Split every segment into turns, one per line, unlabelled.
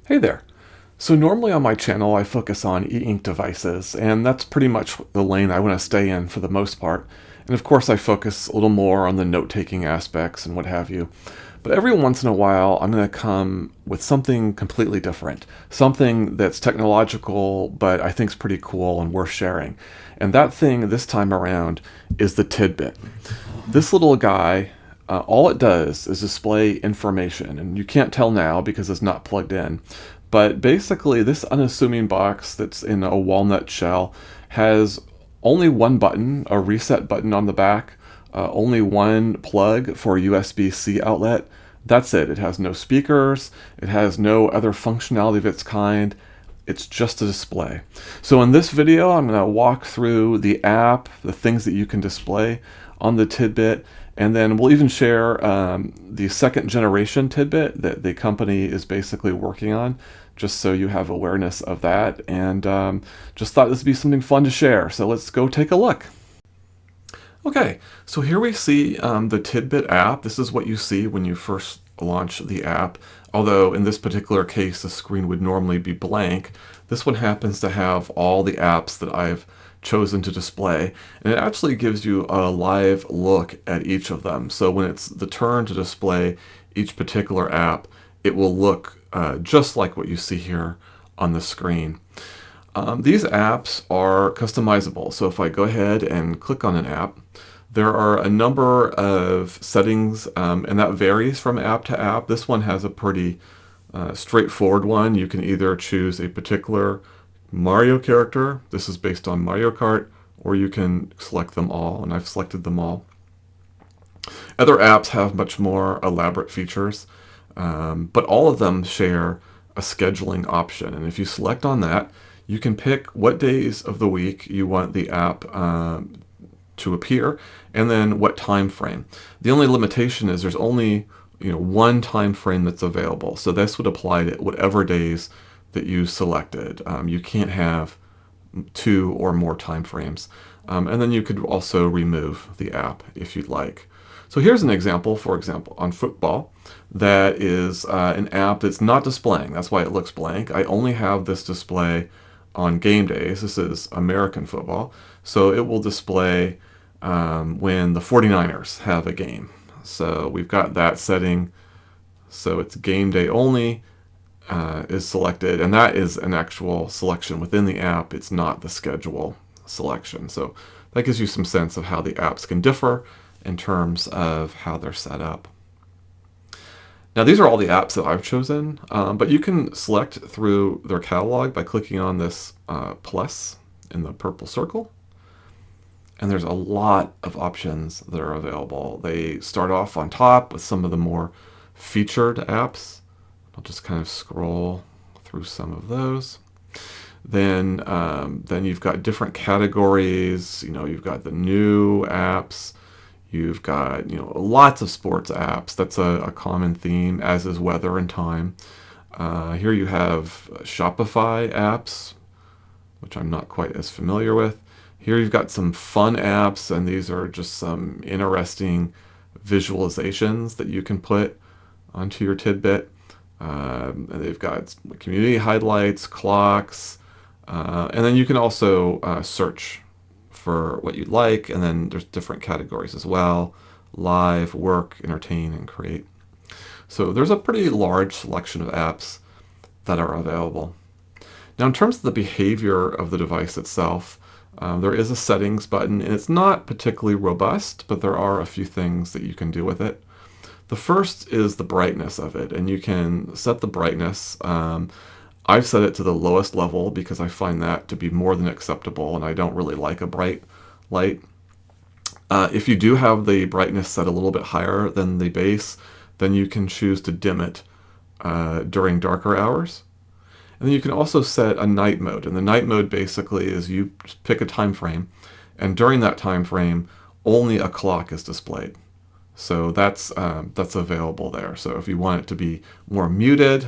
Hey there. So normally on my channel I focus on e-ink devices, and that's pretty much the lane I want to stay in for the most part. And of course I focus a little more on the note-taking aspects and what have you. But every once in a while I'm going to come with something completely different. Something that's technological but I think is pretty cool and worth sharing. And that thing this time around is the Tidbyt. This little guy, all it does is display information, and you can't tell now because it's not plugged in. But basically, this unassuming box that's in a walnut shell has only one button, a reset button on the back, only one plug for a USB-C outlet. That's it. It has no speakers. It has no other functionality of its kind. It's just a display. So in this video, I'm going to walk through the app, the things that you can display on the Tidbyt, and then we'll even share the second generation Tidbyt that the company is basically working on, just so you have awareness of that. And just thought this would be something fun to share. So let's go take a look. Okay, so here we see the Tidbyt app. This is what you see when you first launch the app. Although in this particular case, the screen would normally be blank. This one happens to have all the apps that I've chosen to display, and it actually gives you a live look at each of them. So when it's the turn to display each particular app, it will look just like what you see here on the screen. These apps are customizable. So if I go ahead and click on an app, there are a number of settings, and that varies from app to app. This one has a pretty straightforward one. You can either choose a particular Mario character. This is based on Mario Kart, or you can select them all, and I've selected them all. Other apps have much more elaborate features, but all of them share a scheduling option. And if you select on that, you can pick what days of the week you want the app to appear, and then what time frame. The only limitation is there's only one time frame that's available. So this would apply to whatever days that you selected. You can't have two or more time frames. And then you could also remove the app if you'd like. So here's an example, for example, on football, that is an app that's not displaying. That's why it looks blank. I only have this display on game days. This is American football. So it will display when the 49ers have a game. So we've got that setting. So it's game day only is selected, and that is an actual selection within the app. It's not the schedule selection. So that gives you some sense of how the apps can differ in terms of how they're set up. Now these are all the apps that I've chosen, but you can select through their catalog by clicking on this plus in the purple circle. And there's a lot of options that are available. They start off on top with some of the more featured apps. I'll just kind of scroll through some of those. Then you've got different categories. You've got the new apps. You've got lots of sports apps. That's a common theme, as is weather and time. Here you have Shopify apps, which I'm not quite as familiar with. Here you've got some fun apps, and these are just some interesting visualizations that you can put onto your Tidbyt. And they've got community highlights, clocks, and then you can also search for what you'd like, and then there's different categories as well: live, work, entertain, and create. So there's a pretty large selection of apps that are available. Now in terms of the behavior of the device itself, there is a settings button, and it's not particularly robust, but there are a few things that you can do with it. The first is the brightness of it, and you can set the brightness. I've set it to the lowest level because I find that to be more than acceptable, and I don't really like a bright light. If you do have the brightness set a little bit higher than the base, then you can choose to dim it during darker hours. And then you can also set a night mode, and the night mode basically is you pick a time frame, and during that time frame, only a clock is displayed. So that's available there. So if you want it to be more muted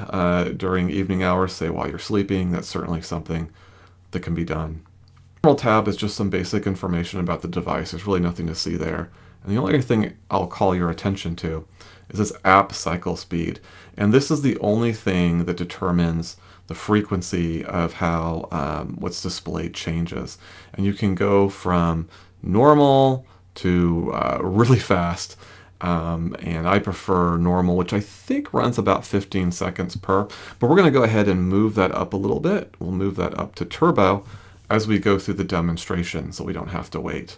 during evening hours, say while you're sleeping, that's certainly something that can be done. The General tab is just some basic information about the device. There's really nothing to see there. And the only other thing I'll call your attention to is this app cycle speed. And this is the only thing that determines the frequency of how what's displayed changes. And you can go from normal to really fast. And I prefer normal, which I think runs about 15 seconds per. But we're going to go ahead and move that up a little bit. We'll move that up to turbo as we go through the demonstration so we don't have to wait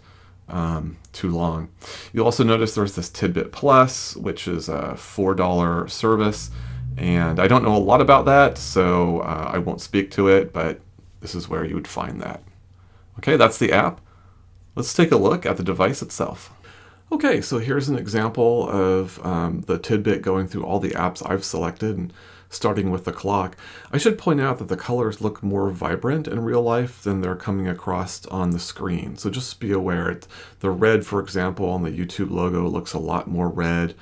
too long. You'll also notice there's this Tidbyt Plus, which is a $4 service. And I don't know a lot about that, so I won't speak to it, but this is where you would find that. Okay, that's the app. Let's take a look at the device itself. Okay, so here's an example of the Tidbyt going through all the apps I've selected and starting with the clock. I should point out that the colors look more vibrant in real life than they're coming across on the screen. So just be aware. The red, for example, on the YouTube logo looks a lot more red.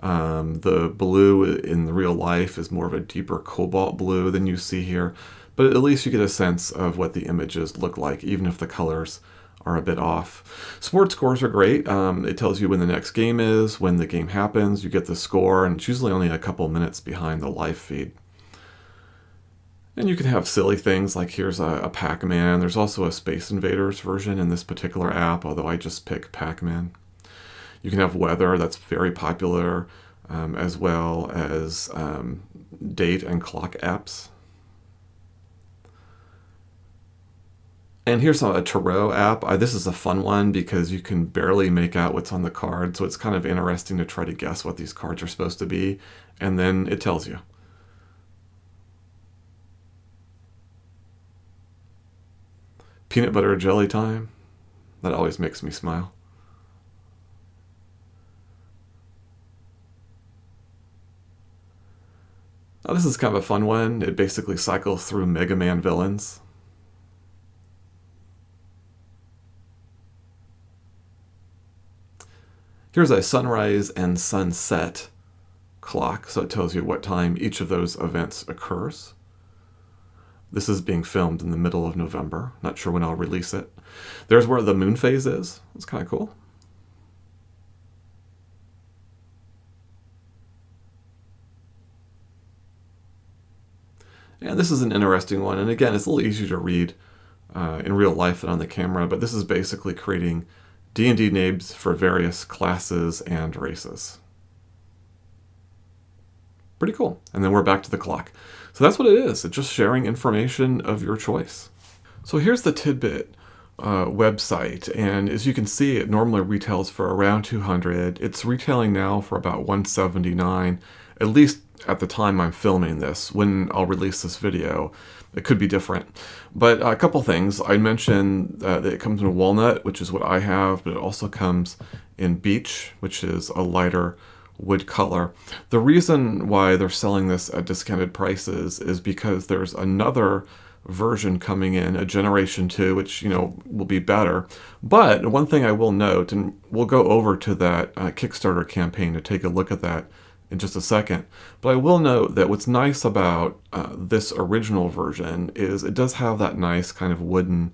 The blue in the real life is more of a deeper cobalt blue than you see here. But at least you get a sense of what the images look like, even if the colors are a bit off. Sports scores are great. It tells you when the next game is, when the game happens, you get the score, and it's usually only a couple minutes behind the live feed. And you can have silly things like here's a Pac-Man. There's also a Space Invaders version in this particular app, although I just pick Pac-Man. You can have weather, that's very popular, as well as date and clock apps. And here's a tarot app. This is a fun one because you can barely make out what's on the card, so it's kind of interesting to try to guess what these cards are supposed to be, and then it tells you. Peanut butter jelly time. That always makes me smile. Now, this is kind of a fun one. It basically cycles through Mega Man villains. Here's a sunrise and sunset clock, so it tells you what time each of those events occurs. This is being filmed in the middle of November. Not sure when I'll release it. There's where the moon phase is. It's kind of cool. And this is an interesting one. And again, it's a little easier to read in real life than on the camera, but this is basically creating D&D names for various classes and races. Pretty cool. And then we're back to the clock. So that's what it is. It's just sharing information of your choice. So here's the Tidbyt website, and as you can see, it normally retails for around $200. It's retailing now for about $179, at least at the time I'm filming this. When I'll release this video, it could be different. But a couple things. I mentioned that it comes in walnut, which is what I have, but it also comes in beech, which is a lighter wood color. The reason why they're selling this at discounted prices is because there's another version coming in, a Generation 2, which, will be better. But one thing I will note, and we'll go over to that Kickstarter campaign to take a look at that in just a second, but I will note that what's nice about this original version is it does have that nice kind of wooden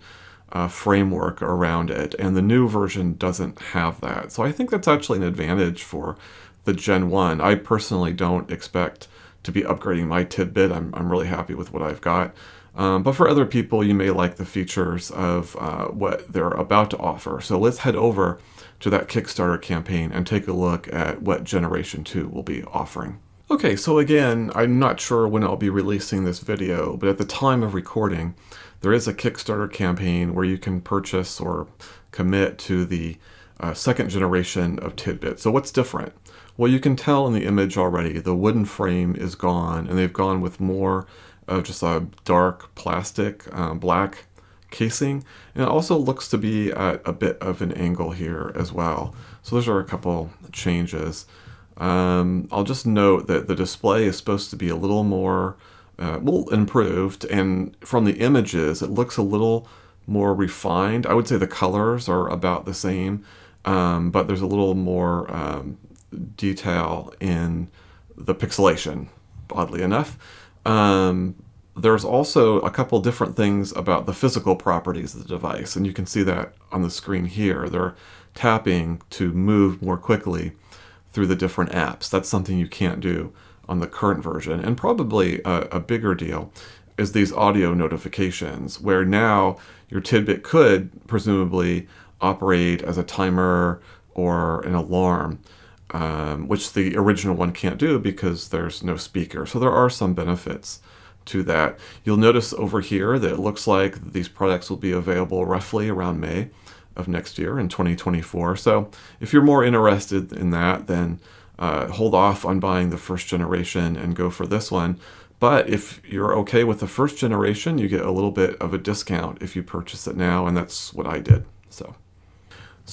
framework around it, and the new version doesn't have that. So I think that's actually an advantage for the Gen 1. I personally don't expect to be upgrading my Tidbyt. I'm really happy with what I've got. But for other people, you may like the features of what they're about to offer. So let's head over to that Kickstarter campaign and take a look at what Generation 2 will be offering. Okay, so again, I'm not sure when I'll be releasing this video, but at the time of recording, there is a Kickstarter campaign where you can purchase or commit to the second generation of Tidbyt. So what's different? Well, you can tell in the image already, the wooden frame is gone, and they've gone with more of just a dark plastic, black casing. And it also looks to be at a bit of an angle here as well. So those are a couple changes. I'll just note that the display is supposed to be a little more, improved. And from the images, it looks a little more refined. I would say the colors are about the same, but there's a little more the pixelation, oddly enough. There's also a couple different things about the physical properties of the device, and you can see that on the screen here. They're tapping to move more quickly through the different apps. That's something you can't do on the current version. And probably a bigger deal is these audio notifications, where now your Tidbyt could presumably operate as a timer or an alarm, which the original one can't do because there's no speaker. So there are some benefits to that. You'll notice over here that it looks like these products will be available roughly around May of next year in 2024. So if you're more interested in that, then hold off on buying the first generation and go for this one. But if you're okay with the first generation, you get a little bit of a discount if you purchase it now, and that's what I did. So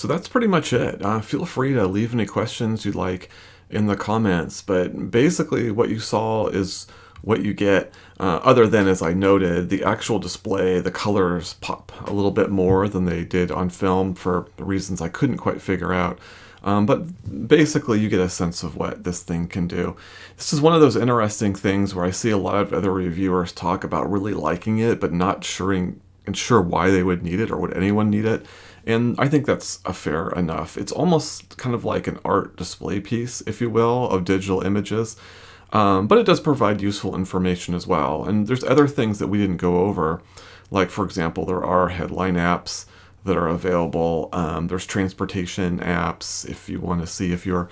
that's pretty much it. Feel free to leave any questions you'd like in the comments, but basically what you saw is what you get, other than, as I noted, the actual display, the colors pop a little bit more than they did on film for reasons I couldn't quite figure out. But basically you get a sense of what this thing can do. This is one of those interesting things where I see a lot of other reviewers talk about really liking it, but not sure why they would need it or would anyone need it. And I think that's fair enough. It's almost kind of like an art display piece, if you will, of digital images. But it does provide useful information as well. And there's other things that we didn't go over. Like, for example, there are headline apps that are available. There's transportation apps if you want to see if your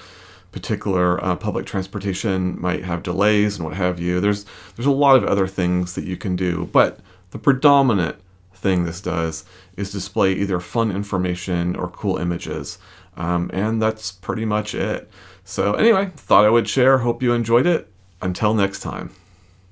particular public transportation might have delays and what have you. There's a lot of other things that you can do. But the predominant thing this does is display either fun information or cool images. And that's pretty much it. So anyway, thought I would share. Hope you enjoyed it. Until next time.